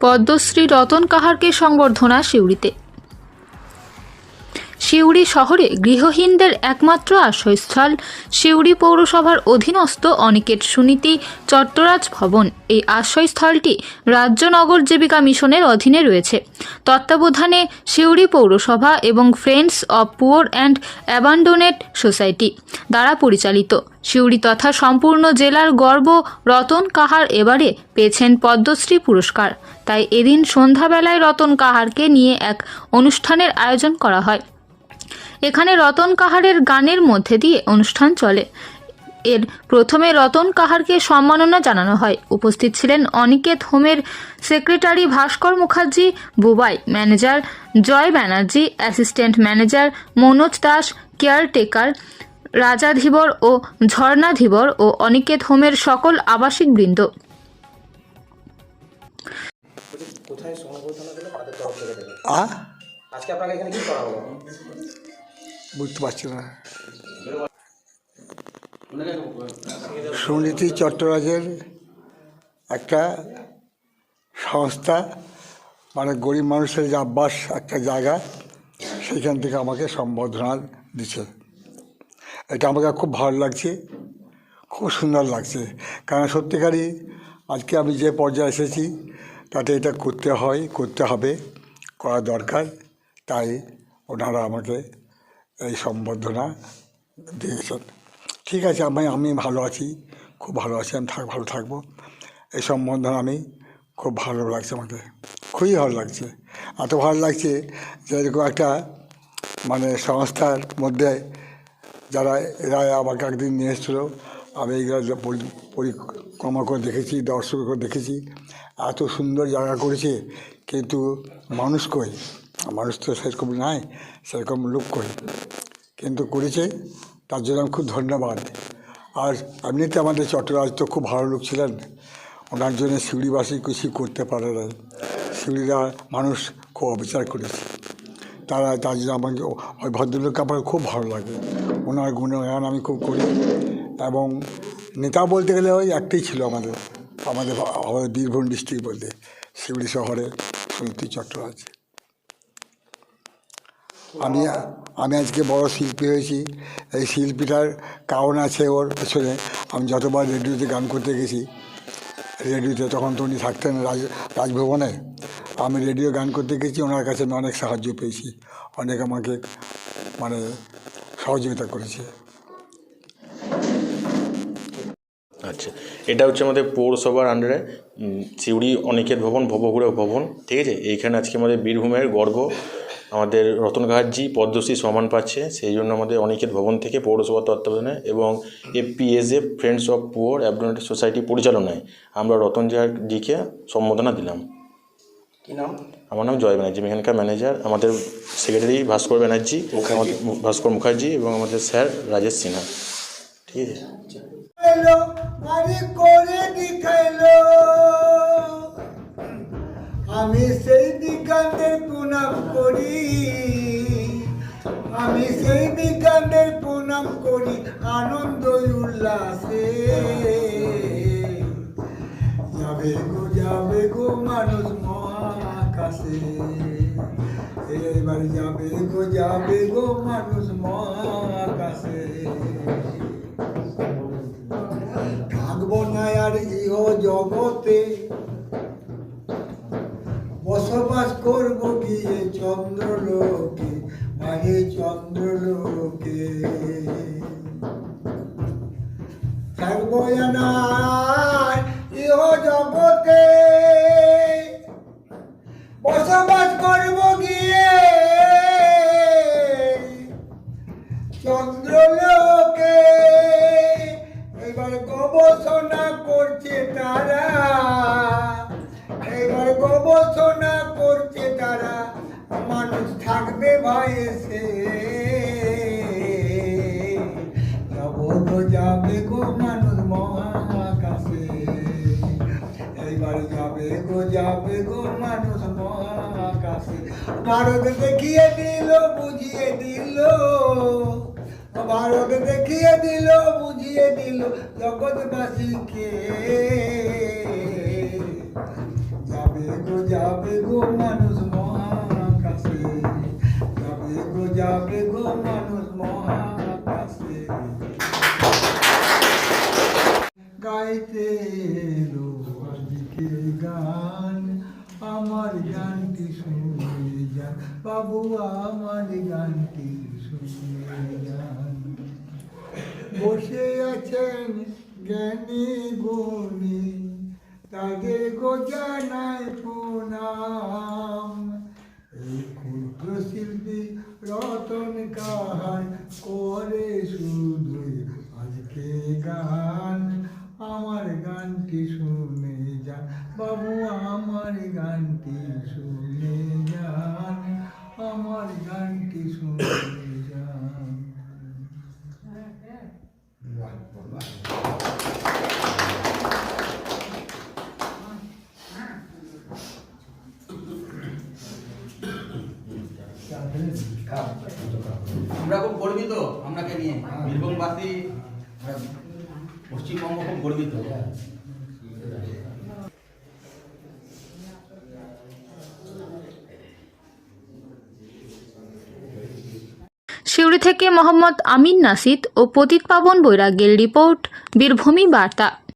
পদ্মশ্রী রতন কাহারকে সংবর্ধনা সিউড়িতে। সিউড়ি শহরে গৃহহীনদের একমাত্র আশ্রয়স্থল সিউড়ি পৌরসভার অধীনস্থ অনিকেট সুনীতি চট্টরাজ ভবন। এই আশ্রয়স্থলটি রাজ্য নগর জীবিকা মিশনের অধীনে রয়েছে। তত্ত্বাবধানে সিউড়ি পৌরসভা এবং friends of poor and abandoned society দ্বারা পরিচালিত। সিউড়ি তথা সম্পূর্ণ জেলার গর্ব রতন কাহার এবারে পেয়েছেন পদ্মশ্রী পুরস্কার। তাই এদিন সন্ধ্যাবেলায় রতন কাহারকে নিয়ে এক অনুষ্ঠানের আয়োজন করা হয়। এখানে রতন কাহারের গানের মধ্যে দিয়ে অনুষ্ঠান চলে। এর প্রথমে রতন কাহারকে সম্মাননা জানানো হয়। উপস্থিত ছিলেন অনিকেত হোমের secretary Bhaskar Mukherjee, Bubai manager Joy Banerjee, assistant manager Manoj Das, caretaker Raja Dhibar ও ঝর্ণা ধীবর ও অনিকেত হোমের সকল আবাসিক বৃন্দ। আজকে আপনাকে এখানে কি করা হলো বুঝতে পারছি না। সুনীতি চট্টরাজের একটা সংস্থা, মানে গরিব মানুষের যে আবাস একটা জায়গা, সেইখান থেকে আমাকে সম্বর্ধনা দিচ্ছে। এটা আমাকে খুব ভালো লাগছে, খুব সুন্দর লাগছে। কারণ সত্যিকারই আজকে আমি যে পর্যায়ে এসেছি তাতে এটা করতে হবে, করা দরকার। তাই ওনারা আমাকে এই সম্বর্ধনা দিয়েছেন। ঠিক আছে, আমি ভালো আছি, খুব ভালো আছি, আমি ভালো থাকবো। এই সম্বর্ধনা আমি খুব ভালো লাগছে, আমাকে খুবই ভালো লাগছে। এত ভালো লাগছে যে এরকম একটা মানে সংস্থার মধ্যে এরা আমাকে একদিন নিয়ে এসেছিলো। আমি এইগুলো পরিক্রমা করে দেখেছি, দর্শক করে দেখেছি, এত সুন্দর জায়গা করেছে। কিন্তু মানুষ কই, মানুষ তো সেরকম নাই, সেরকম লোক কই, কিন্তু করেছে, তার জন্য আমি খুব ধন্যবাদ। আর এমনিতে আমাদের চট্টরাজ তো খুব ভালো লোক ছিলেন, ওনার জন্য সিউড়িবাসী কিছু করতে পারে না। সিউড়িরা মানুষ খুব অবিচার করেছে, তার জন্য আমাকে ওই ভদ্রলোককে আমার খুব ভালো লাগে। ওনার গুণগান আমি খুব করি। এবং নেতা বলতে গেলে ওই একটাই ছিল আমাদের বীরভূম ডিস্ট্রিক্ট বলতে, সিউড়ি শহরে সুনীতি চট্টরাজ। আমি আজকে বড় শিল্পী হয়েছি, এই শিল্পীটার কারণ আছে ওর পেছনে। আমি যতবার রেডিওতে গান করতে গেছি, রেডিওতে তখন তো উনি থাকতেন রাজভবনে, আমি রেডিও গান করতে গেছি, ওনার কাছে আমি অনেক সাহায্য পেয়েছি, অনেক আমাকে মানে সহযোগিতা করেছে। আচ্ছা, এটা হচ্ছে আমাদের পৌরসভার আন্ডারে সিউড়ি অনিকেত ভবন, ভবঘুরে ভবন, ঠিক আছে। এইখানে আজকে আমাদের বীরভূমের গর্ব আমাদের রতন কাহারজি পদ্মশ্রী সম্মান পাচ্ছে। সেই জন্য আমাদের অনিকেত ভবন থেকে পৌরসভার তত্ত্বাবধানে এবং FPSF friends of poor abandoned society পরিচালনায় আমরা রতন জিকে সম্বোধনা দিলাম। কি নাম? আমার নাম জয় ব্যানার্জি, এখানকার ম্যানেজার। আমাদের সেক্রেটারি ভাস্কর ব্যানার্জি, ভাস্কর মুখার্জি এবং আমাদের স্যার রাজেশ সিনহা, ঠিক আছে। আমি সেই বিজ্ঞানের প্রণাম করি, আমি সেই বিজ্ঞানের প্রণাম করি আনন্দ উল্লাসে। যাবে গো মানুষ মহাকাশে, এবার যাবে গো মানুষ মহাকাশে। থাকবো না আর ইহ জগতে, বসবাস করবো গিয়ে চন্দ্রলোকে, মাঝে চন্দ্রলোকে। থাকবো না ইহ জগতে, বসবাস করবো গিয়ে চন্দ্রলোকে। এবার গবেষণা করছে তারা, এবার গবেষণা করছে তারা, মানুষ থাকবে ভয়েসে। যাবে গো মানুষ মহাকাশে, এইবার যাবে গো মানুষ মহাকাশে। ভারত দেখিয়ে দিল, বুঝিয়ে দিল, ভারত দেখিয়ে দিল, বুঝিয়ে দিল জগৎবাসীকে। যাবে গো যাবে গো মানুষ মহাকাশে, যাবে গো মানুষ মহাকাশে। গাইতে এলো আজকে গান, আমার গানটি শুনে যান বাবু, আমার গানটি শুনে যান। বসে আছেন জ্ঞানী গুণী, তাদের গো জানাই প্রণাম। এই ক্ষুদ্র শিল্পী রতন কাহার করে শুধুই আজকে গান, আমার গানটি শুনে যান বাবু, আমার গানটি শুনে যান, আমার গানটি শুনে যান। আমরা খুব গর্বিত আপনাকে নিয়ে, বীরভূমবাসী পশ্চিমবঙ্গ খুব গর্বিত। সিউড়ি থেকে মোহাম্মদ আমিন নাসিদ ও পতিত পাবন বৈরাগ্যের রিপোর্ট, বীরভূমি বার্তা।